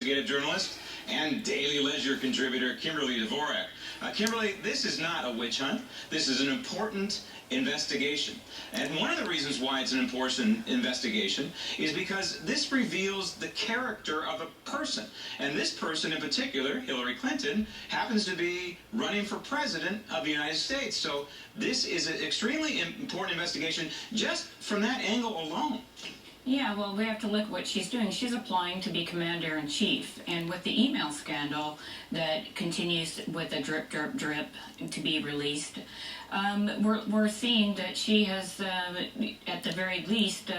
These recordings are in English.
investigative journalist and Daily Ledger contributor Kimberly Dvorak. Kimberly, this is not a witch hunt. This is an important investigation. And one of the reasons why it's an important investigation is because this reveals the character of a person. And this person in particular, Hillary Clinton, happens to be running for president of the United States. So this is an extremely important investigation just from that angle alone. Yeah, well, we have to look at what she's doing. She's applying to be commander-in-chief, and with the email scandal that continues with the drip, drip, drip to be released, we're seeing that she has, at the very least,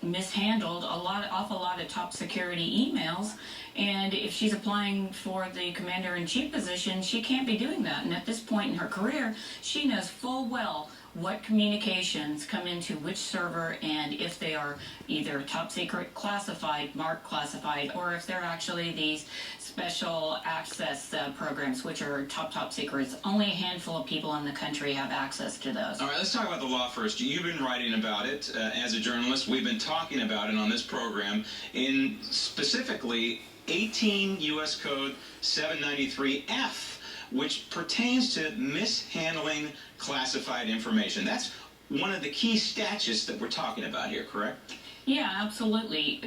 mishandled awful lot of top security emails. And if she's applying for the commander-in-chief position, she can't be doing that. And at this point in her career, she knows full well what communications come into which server, and if they are either top secret classified, marked classified, or if they're actually these special access programs, which are top secrets. Only a handful of people in the country have access to those. All right, let's talk about the law first. You've been writing about it as a journalist. We've been talking about it on this program in specifically 18 U.S. Code 793F, which pertains to mishandling classified information. That's one of the key statutes that we're talking about here, correct? Yeah, absolutely.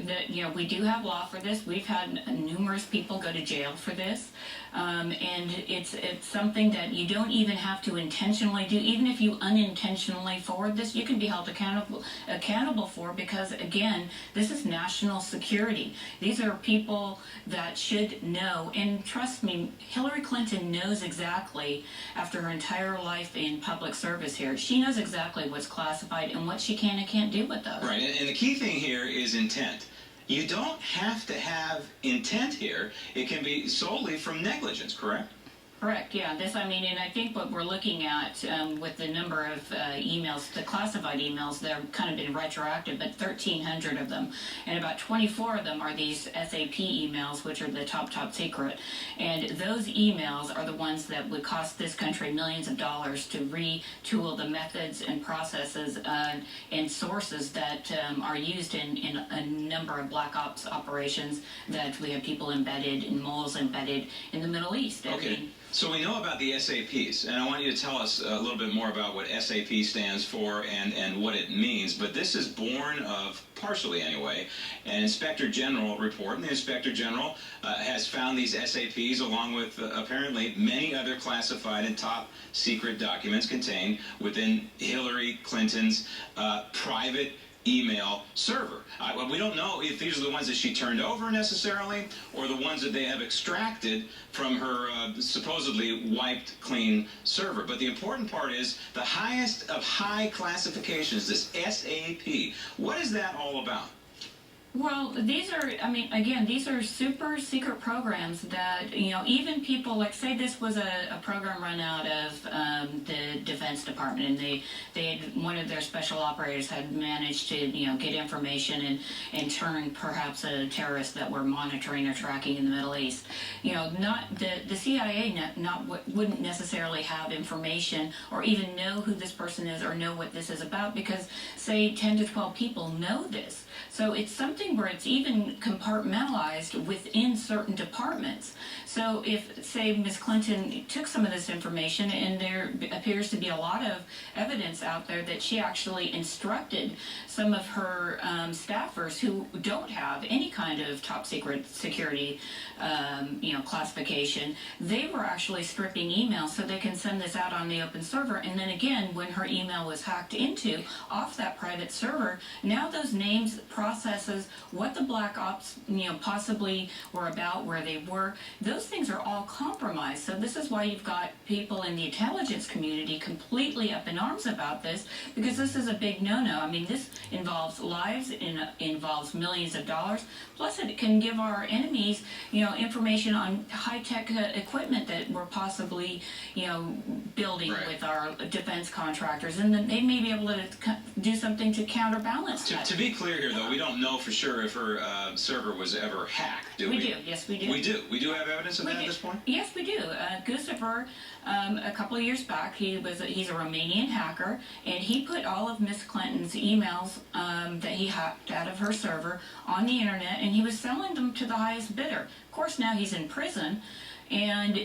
We do have law for this. We've had numerous people go to jail for this, and it's something that you don't even have to intentionally do. Even if you unintentionally forward this, you can be held accountable for, because again, this is national security. These are people that should know, and trust me, Hillary Clinton knows exactly, after her entire life in public service here, she knows exactly what's classified and what she can and can't do with those. Right, and the key thing here is intent. You don't have to have intent here. It can be solely from negligence, correct? Correct, yeah. And I think what we're looking at with the number of emails, the classified emails, they're kind of been retroactive, but 1,300 of them. And about 24 of them are these SAP emails, which are the top secret. And those emails are the ones that would cost this country millions of dollars to retool the methods and processes and sources that are used in a number of black ops operations that we have people embedded and moles embedded in the Middle East. Okay. So we know about the SAPs, and I want you to tell us a little bit more about what SAP stands for and what it means. But this is born of, partially anyway, an Inspector General report, and the Inspector General has found these SAPs along with apparently many other classified and top secret documents contained within Hillary Clinton's private email server. We don't know if these are the ones that she turned over necessarily, or the ones that they have extracted from her supposedly wiped clean server. But the important part is the highest of high classifications, this SAP. What is that all about? Well, these are, again, these are super secret programs that, even people, like, say this was a program run out of the Defense Department, and they had, one of their special operators had managed to, get information and turn perhaps a terrorist that we're monitoring or tracking in the Middle East. Not the CIA wouldn't necessarily have information or even know who this person is or know what this is about, because, say, 10 to 12 people know this. So it's something where it's even compartmentalized within certain departments. So if, say, Ms. Clinton took some of this information, and there appears to be a lot of evidence out there that she actually instructed some of her staffers who don't have any kind of top secret security classification, they were actually stripping emails so they can send this out on the open server. And then again, when her email was hacked into off that private server, now those names, processes, what the black ops possibly were about, where they were, those things are all compromised. So this is why you've got people in the intelligence community completely up in arms about this, because this is a big no-no. This involves lives, involves millions of dollars, plus it can give our enemies information on high-tech equipment that we're possibly building with our defense contractors, and then they may be able to do something to counterbalance that. To be clear here, though, we don't know for sure sure if her server was ever hacked, do we? We do, yes we do. We do. We do have evidence of We that do. at this point? Yes, we do. Gustav, a couple of years back, he's a Romanian hacker, and he put all of Miss Clinton's emails that he hacked out of her server on the internet, and he was selling them to the highest bidder. Of course, now he's in prison, and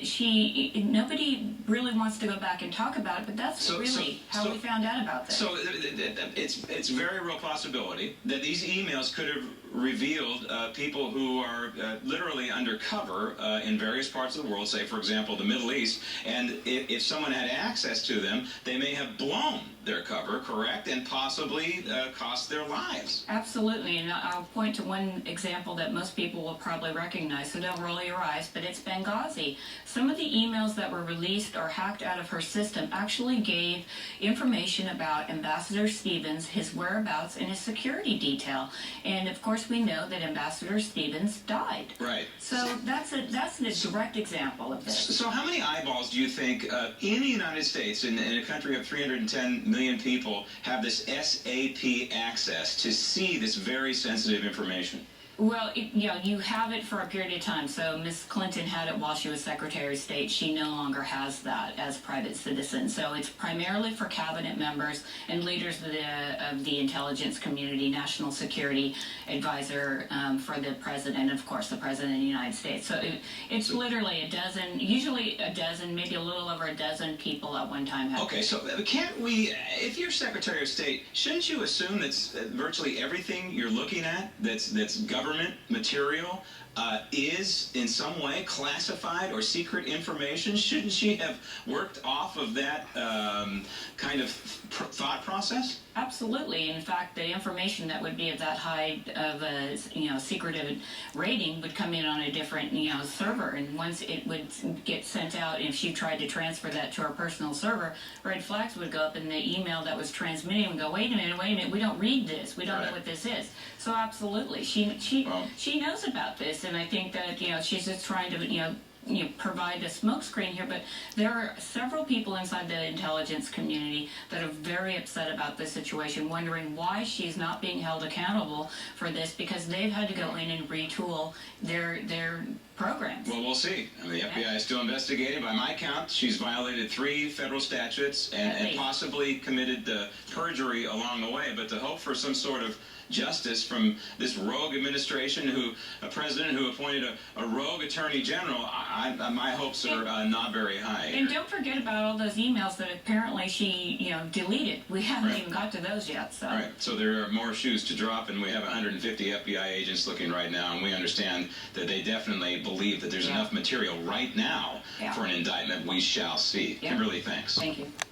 nobody really wants to go back and talk about it, but that's how we found out about this. So it's a very real possibility that these emails could have revealed people who are literally undercover in various parts of the world, say, for example, the Middle East, and if someone had access to them, they may have blown their cover, correct, and possibly cost their lives. Absolutely, and I'll point to one example that most people will probably recognize, so don't roll your eyes, but it's Benghazi. Some of the emails that were released or hacked out of her system actually gave information about Ambassador Stevens, his whereabouts, and his security detail. And of course, we know that Ambassador Stevens died. Right. So that's a direct example of this. So how many eyeballs do you think in the United States, in a country of 310 million people, have this SAP access to see this very sensitive information? Well, you have it for a period of time. So Ms. Clinton had it while she was Secretary of State. She no longer has that as private citizen. So it's primarily for cabinet members and leaders of the intelligence community, national security advisor for the president, of course, the president of the United States. So it's literally a dozen, usually a dozen, maybe a little over a dozen people at one time have Okay, so can't we, if you're Secretary of State, shouldn't you assume that virtually everything you're looking at that's government material is in some way classified or secret information? Shouldn't she have worked off of that kind of thought process? Absolutely. In fact, the information that would be of that high of a secretive rating would come in on a different server, and once it would get sent out, if she tried to transfer that to her personal server, red flags would go up in the email that was transmitting and go, wait a minute, we don't read this, we don't know what this is. So absolutely, she knows about this, and I think that she's just trying to provide a smokescreen here, but there are several people inside the intelligence community that are very upset about this situation, wondering why she's not being held accountable for this, because they've had to go in and retool their programs. Well, we'll see. I mean, the FBI is still investigating. By my count, she's violated 3 federal statutes and possibly committed perjury along the way, but to hope for some sort of justice from this rogue administration, a president who appointed a rogue attorney general, my hopes are not very high. And don't forget about all those emails that apparently she deleted. We haven't even got to those yet. So. Right. So there are more shoes to drop, and we have 150 FBI agents looking right now, and we understand that they definitely believe that there's enough material right now for an indictment. We shall see. Kimberly, thanks. Thank you.